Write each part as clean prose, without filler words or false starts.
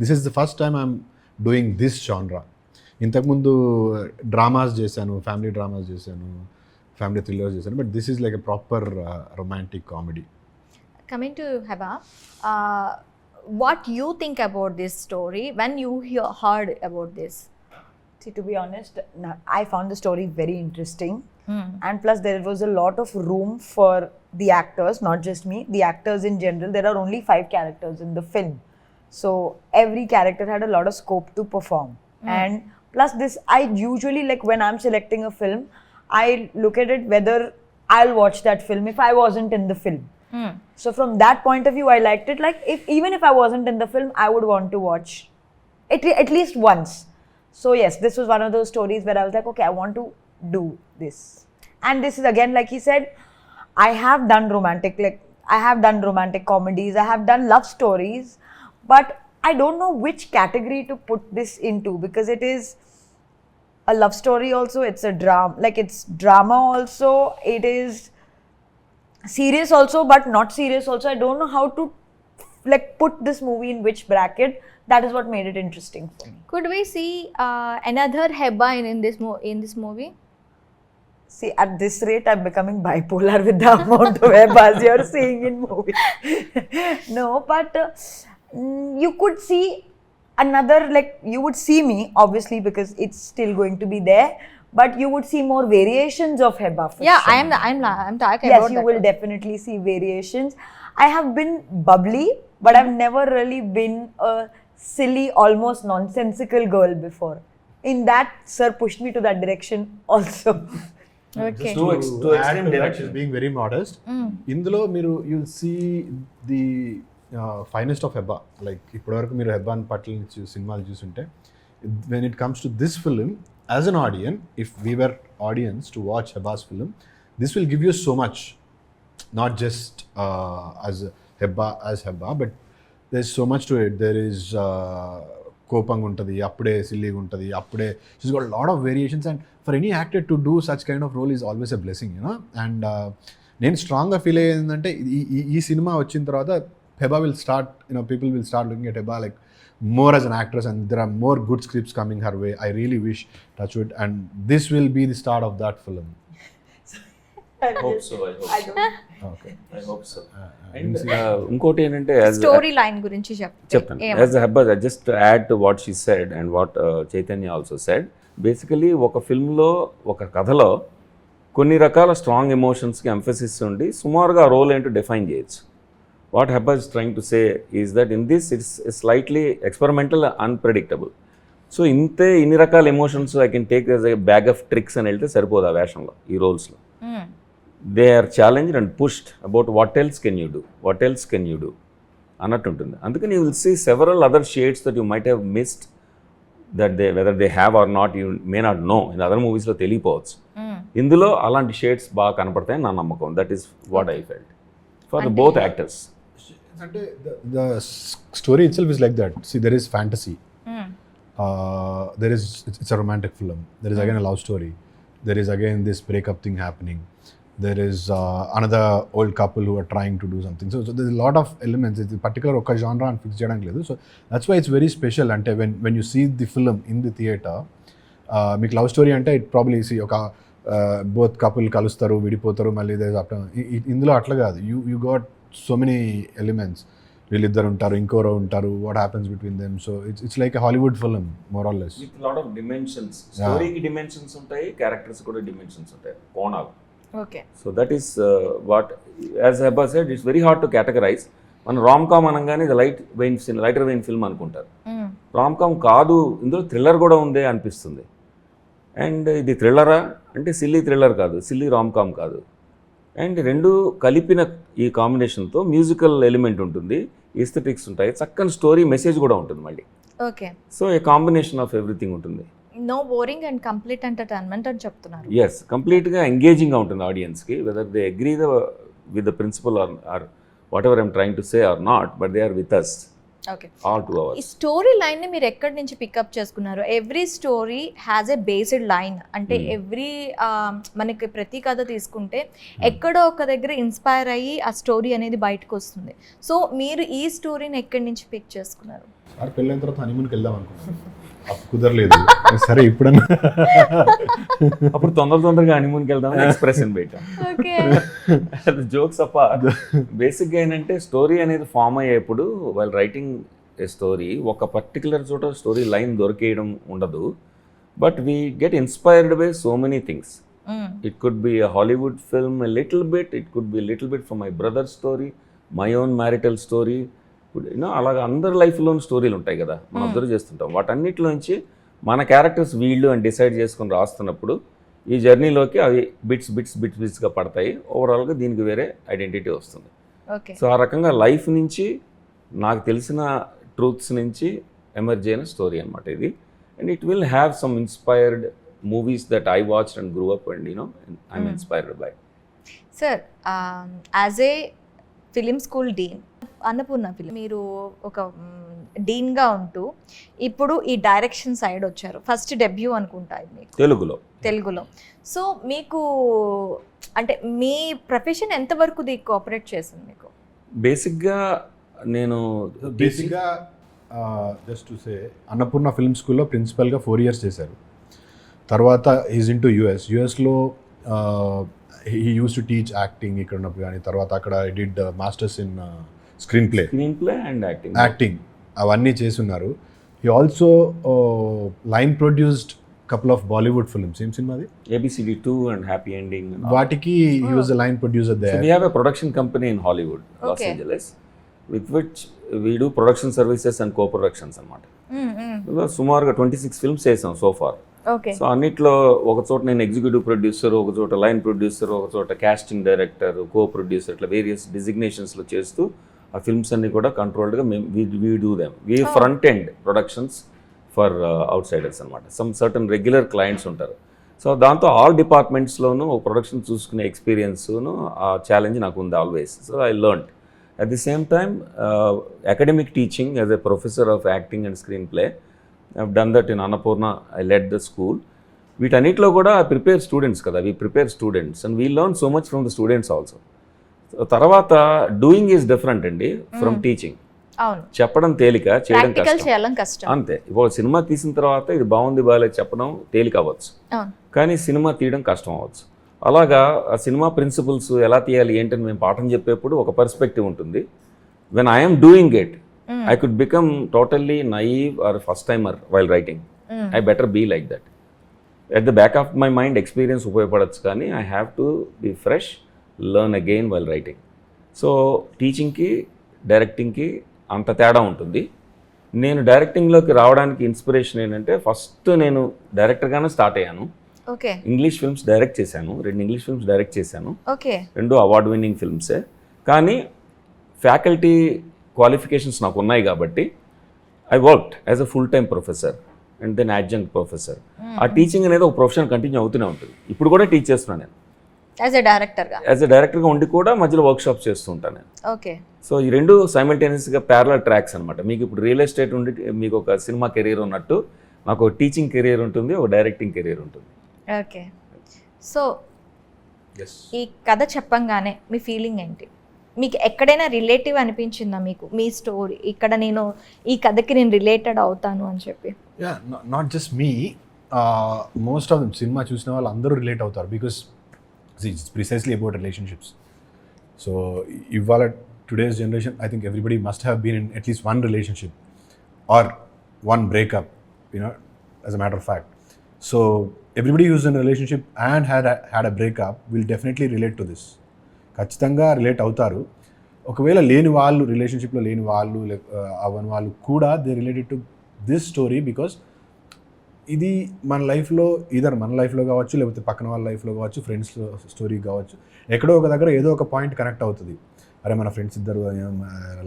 This is the first time I'm doing this genre. ఇంతకుముందు dramas చేశాను, family dramas చేశాను, family thrillers చేశాను, but this is like a proper romantic comedy. Coming to Heba, uh, what you think about this story when you heard about this? See, to be honest, I found the story very interesting. And plus, there was a lot of room for the actors, not just me, the actors in general. There are only 5 characters in the film. So, every character had a lot of scope to perform. And plus, this, I usually, like when I'm selecting a film, I look at it whether I'll watch that film if I wasn't in the film. So, from that point of view, I liked it. Like, even if I wasn't in the film, I would want to watch it at least once. So yes, this was one of those stories where I was like, okay, I want to do this. And this is again, like he said, I have done romantic comedies, I have done love stories, but I don't know which category to put this into, because it is a love story also, it's a drama, like it's drama also, it is serious also, but not serious also. I don't know how to like put this movie in which bracket. That is what made it interesting for me. Could we see another Heba in this movie? See, at this rate, I'm becoming bipolar with the amount of Hebas you're seeing in movies. No, but you could see another, like you would see me, obviously, because it's still going to be there. But you would see more variations of Heba. Yeah, I'm talking yes, about you that. will definitely see variations. I have been bubbly, but I've never really been a silly, almost nonsensical girl before. In that, sir pushed me to that direction also. Okay. Just To to add extreme to that, direction. she's being very modest. ఇందులో మీరు you'll see the finest of Hebah. Like ఇప్పటివరకు మీరు హెబ్బాన్ పట్ల సినిమాలు చూసుంటే, when it comes to this film, as an audience, if we were audiences to watch Hebah's film, this will give you so much, not just as Hebah, but there is so much to it. There is కోపంగా ఉంటుంది, అప్పుడే సిల్లీగా ఉంటుంది, అప్పుడే she's got lot of variations. And for any actor to do such kind of role is always a blessing, you know. And నేను స్ట్రాంగ్గా feel అయ్యేది ఏంటంటే, ఈ సినిమా వచ్చిన తర్వాత Heba will start, you know, people will start looking at Heba like more as an actress, and there are more good scripts coming her way. I really wish, touch wood, and this will be the start of that film. I hope so. Okay. I hope so. And ఇంకోటి ఏంటంటే story line గురించి చెప్తాను. As Hebba, just add to what she said and what Chaitanya also said. Basically ఒక ఫిల్మ్లో, ఒక కథలో కొన్ని రకాల స్ట్రాంగ్ ఎమోషన్స్కి ఎంఫసిస్ ఉండి సుమారుగా ఆ రోల్ ఏంటో డిఫైన్ చేయొచ్చు. What Heba is trying to say is that in this it's slightly experimental, unpredictable. So ఇన్ని రకాల emotions I can take as a bag of tricks అని వెళ్తే సరిపోదు ఆ వేషంలో, ఈ రోల్స్లో. They are challenged and pushed about what else can you do అన్నట్టు ఉంటుంది. అందుకని you will see several other shades that you might have missed, that whether they have or not, you may not know. In other మూవీస్లో తెలియపోవచ్చు. ఇందులో అలాంటి shades బాగా కనపడతాయని నా నమ్మకం. That is what I felt for the both actors. అంటే the story itself is like that. See, there is fantasy, there is, it's a romantic film, there is again a love story, there is again this breakup thing happening, there is another old couple who are trying to do something. So there's a lot of elements. It's a particular oka genre and fix cheyadaniki ledu. So that's why it's very special. Ante when you see the film in the theater, మీకు love story అంటే it probably see ఒక both couple కలుస్తారు, విడిపోతారు, మళ్ళీ ఇందులో అట్లా కాదు. You got so many elements. వీళ్ళిద్దరు ఉంటారు, ఇంకోరో ఉంటారు, what happens between them. So it's like a Hollywood film more or less. With lot of dimensions. స్టోరీకి డిమెన్షన్స్ ఉంటాయి, క్యారెక్టర్స్ కూడా డిమెన్షన్స్ ఉంటాయి, కోణాలు. Okay. So that is what, as Heba said, it's very hard to categorize. మన rom com అనగానే ఇది lighter vein film అనుకుంటారు. Rom com కాదు, ఇందులో థ్రిల్లర్ కూడా ఉందే అనిపిస్తుంది. అండ్ ఇది థ్రిల్లరా అంటే సిల్లీ థ్రిల్లర్ కాదు, సిల్లీ రామ్ కామ్ కాదు. అండ్ రెండు కలిపిన ఈ కాంబినేషన్తో మ్యూజికల్ ఎలిమెంట్ ఉంటుంది, ఎస్థెటిక్స్ ఉంటాయి, చక్కని స్టోరీ మెసేజ్ కూడా ఉంటుంది మళ్ళీ. Okay. So a combination of everything ఉంటుంది. No boring and complete entertainment అని చెప్తున్నారు. ఎస్, కంప్లీట్గా ఎంగేజింగ్గా ఉంటుంది ఆడియన్స్కి, whether they agree with the principle or whatever I'm trying to say or not, but they are with us. Okay, all 2 ఈ hours. Story line ని మీరు ఎక్కడి నుంచి పికప్ చేసుకున్నారు? Every story has a based line, అంటే every మనకి ప్రతి కథ తీసుకుంటే ఎక్కడో ఒక దగ్గర ఇన్స్పైర్ అయ్యి ఆ స్టోరీ అనేది బయటకు వస్తుంది. సో మీరు ఈ స్టోరీని ఎక్కడి నుంచి పిక్ చేసుకున్నారు? సార్ పెళ్ళైన తర్వాత హనీమూన్కి వెళ్దాం అనుకున్నాను, అప్పుడు కుదరలేదు. సరే ఇప్పుడన్నా అప్పుడు తొందరగా హనీమూన్కి వెళ్దామని ఎక్స్ప్రెషన్ పెట్టాం. ఓకే, జోక్స్ అపార్ట్, బేసిక్గా ఏంటంటే స్టోరీ అనేది ఫామ్ అయ్యేప్పుడు వాళ్ళు రైటింగ్ ఏ స్టోరీ ఒక పర్టికులర్ చోట స్టోరీ లైన్ దొరికేయడం ఉండదు. But we get inspired by so many things. It could be a Hollywood film a little bit, it could be little bit from my brother story, my own marital story. You know అలాగా అందరి లైఫ్లోని స్టోరీలు ఉంటాయి కదా, మనం observe చేస్తుంటాం. వాటన్నిటిలోంచి మన characters వీళ్ళు అని డిసైడ్ చేసుకొని రాస్తున్నప్పుడు ఈ జర్నీలోకి అవి బిట్స్గా పడతాయి. ఓవరాల్గా దీనికి వేరే ఐడెంటిటీ వస్తుంది. ఓకే. సో ఆ రకంగా లైఫ్ నుంచి నాకు తెలిసిన ట్రూత్స్ నుంచి ఎమర్జ్ అయిన స్టోరీ అనమాట ఇది. And it will have some inspired movies that I watched and grew up and I'm inspired by. Sir, as a film school dean, Annapurna film మీరు ఒక డీన్గా ఉంటూ ఇప్పుడు ఈ డైరెక్షన్ సైడ్ వచ్చారు. ఫస్ట్ డెబ్యూ అనుకుంటా ఇది మీకు తెలుగులో. సో మీకు అంటే మీ ప్రొఫెషన్ ఎంతవరకు ఇది కోఆపరేట్ చేసింది మీకు? బేసిక్గా just to say, Annapurna film స్కూల్లో ప్రిన్సిపల్గా 4 years చేశారు. తర్వాత ఈజ్ ఇన్ టు యుఎస్లో he used to teach acting ఇక్కడ ఉన్నప్పుడు, కానీ తర్వాత అక్కడ I did masters in screenplay and acting అవన్నీ చేసున్నారు. He also line produced couple of Bollywood films. ఏం సినిమా అది? ABCD 2 and Happy Ending. వాటికి he was the line producer there. So we have a production company in Hollywood, Los Angeles, with which we do production services and co-productions అన్నమాట. సుమారుగా 26 films చేసాం so far. Okay. So అన్నిట్లో ఒక చోట నేను executive producer, ఒక చోట line producer, ఒక చోట కాస్టింగ్ డైరెక్టర్, కో ప్రొడ్యూసర్, ఇట్లా వేరియస్ డిజిగ్నేషన్స్లో చేస్తూ ఆ ఫిల్మ్స్ అన్ని కూడా కంట్రోల్డ్గా we do them. We front end productions for outsiders అనమాట. సమ్ సర్టన్ రెగ్యులర్ క్లయింట్స్ ఉంటారు. సో దాంతో ఆల్ డిపార్ట్మెంట్స్లోనూ ఒక ప్రొడక్షన్ చూసుకునే ఎక్స్పీరియన్స్ను ఆ ఛాలెంజ్ నాకు ఉంది always. So I learned. At the same time academic teaching as a professor of acting and screenplay. I've done that in Annapurna. I led the school. వీటన్నిటిలో కూడా ప్రిపేర్ స్టూడెంట్స్ కదా, we prepare students and we learn so much from the students also. తర్వాత doing is different అండి from teaching. అవును, చెప్పడం తేలిక, చేయడం కష్టం. అంతే. ఇప్పుడు సినిమా తీసిన తర్వాత ఇది బాగుంది బాగాలేదు చెప్పడం తేలిక అవ్వచ్చు, కానీ సినిమా తీయడం కష్టం అవ్వచ్చు. అలాగా ఆ సినిమా ప్రిన్సిపల్స్ ఎలా తీయాలి ఏంటని మేము పాఠం చెప్పేప్పుడు ఒక పర్స్పెక్టివ్ ఉంటుంది. When I'm doing it, I could become totally naive or first timer while writing. I better be like that. At the back of my mind, experience ఉపయోగపడచ్చు, కానీ I have to be fresh, learn again while writing. So టీచింగ్కి డైరెక్టింగ్కి అంత తేడా ఉంటుంది. నేను డైరెక్టింగ్లోకి రావడానికి inspiration ఏంటంటే, first నేను డైరెక్టర్గానే స్టార్ట్ అయ్యాను. ఓకే. ఇంగ్లీష్ ఫిల్మ్స్ డైరెక్ట్ చేశాను, 2 ఇంగ్లీష్ ఫిల్మ్స్ డైరెక్ట్ చేశాను. ఓకే. 2 అవార్డ్ విన్నింగ్ ఫిల్మ్సే. కానీ ఫ్యాకల్టీ క్వాలిఫికేషన్స్ నాకు ఉన్నాయి కాబట్టి I worked as a full time professor and then adjunct professor. ఆ టీచింగ్ అనేది ఒక ప్రొఫెషన్ కంటిన్యూ అవుతూనే ఉంటుంది. ఇప్పుడు కూడా టీచ్ చేస్తున్నాను నేను యాజ్ ఎ డైరెక్టర్గా ఉండి కూడా మధ్యలో వర్క్షాప్స్ చేస్తూ ఉంటాను నేను. ఓకే. సో ఈ 2 సైమల్టేనియస్గా ప్యారలల్ ట్రాక్స్ అనమాట. మీకు ఇప్పుడు రియల్ ఎస్టేట్ ఉండి మీకు ఒక సినిమా కెరీర్ ఉన్నట్టు నాకు ఒక టీచింగ్ కెరీర్ ఉంటుంది, ఒక డైరెక్టింగ్ కెరీర్ ఉంటుంది. ఓకే. సో ఈ కథ చెప్పంగానే మీ ఫీలింగ్ ఏంటి? మీకు ఎక్కడైనా రిలేటివ్ అనిపించిందా మీకు మీ స్టోరీ? ఇక్కడ నేను ఈ కథకి నేను రిలేటెడ్ అవుతాను అని చెప్పి. Not just me, most of them cinema చూసిన వాళ్ళు అందరూ రిలేట్ అవుతారు. Because it's precisely about relationships. So ఇవాళ today's generation, I think everybody must have been in at least 1 relationship or 1 breakup, as a matter of fact. So everybody who's in a relationship and had a breakup will definitely relate to this. ఖచ్చితంగా relate అవుతారు. ఒకవేళ లేని వాళ్ళు, రిలేషన్షిప్లో లేని వాళ్ళు, అవని వాళ్ళు కూడా they related to this story. Because ఇది మన లైఫ్లో, మన లైఫ్లో కావచ్చు, లేకపోతే పక్కన వాళ్ళ లైఫ్లో కావచ్చు, ఫ్రెండ్స్ స్టోరీ కావచ్చు, ఎక్కడో ఒక దగ్గర ఏదో ఒక పాయింట్ కనెక్ట్ అవుతుంది. అరే మన ఫ్రెండ్స్ ఇద్దరు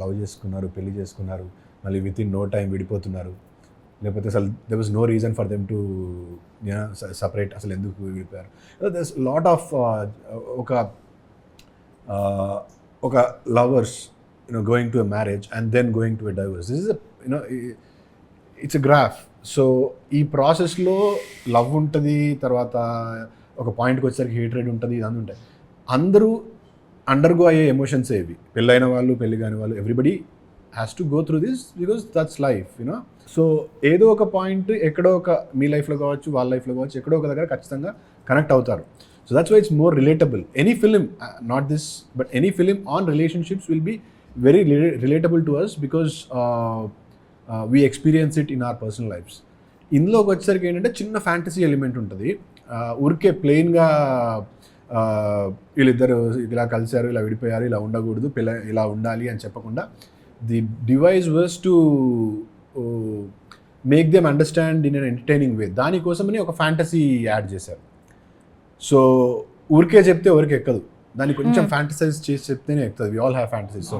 లవ్ చేసుకున్నారు, పెళ్లి చేసుకున్నారు, మళ్ళీ విత్ ఇన్ నో టైం విడిపోతున్నారు, లేకపోతే అసలు there was no reason for them to separate, అసలు ఎందుకు విడిపోయారు. దెర్స్ లాట్ ఆఫ్ ఒక lovers going to a marriage and then going to a divorce. This is it's a graph. So ఈ ప్రాసెస్లో love ఉంటుంది, తర్వాత ఒక పాయింట్కి వచ్చేసరికి హేట్రెడ్ ఉంటుంది, ఇదంతా ఉంటాయి. అందరూ అండర్గో అయ్యే ఎమోషన్స్ ఏవి, పెళ్ళైన వాళ్ళు పెళ్ళి కాని వాళ్ళు, everybody has to go through this because that's life. So ఏదో ఒక పాయింట్ ఎక్కడో ఒక మీ లైఫ్లో కావచ్చు, వాళ్ళ లైఫ్లో కావచ్చు, ఎక్కడో ఒక దగ్గర ఖచ్చితంగా కనెక్ట్ అవుతారు. So that's why it's more relatable. Any film, not this but any film on relationships will be very relatable to us because we experience it in our personal lives. ఇందులోకి వచ్చేసరికి ఏంటంటే చిన్న ఫ్యాంటసీ ఎలిమెంట్ ఉంటుంది. ఊరికే ప్లెయిన్గా వీళ్ళిద్దరు ఇలా కలిశారు, ఇలా విడిపోయారు, ఇలా ఉండకూడదు, ఇలా ఉండాలి అని చెప్పకుండా the device was to make them understand in an entertaining way. దానికోసమని ఒక ఫ్యాంటసీ యాడ్ చేశారు. సో ఊరికే చెప్తే ఎవరికి ఎక్కదు, దాన్ని కొంచెం ఫ్యాంటసైజ్ చేసి చెప్తేనే ఎక్కుతుంది. We all have fantasy. So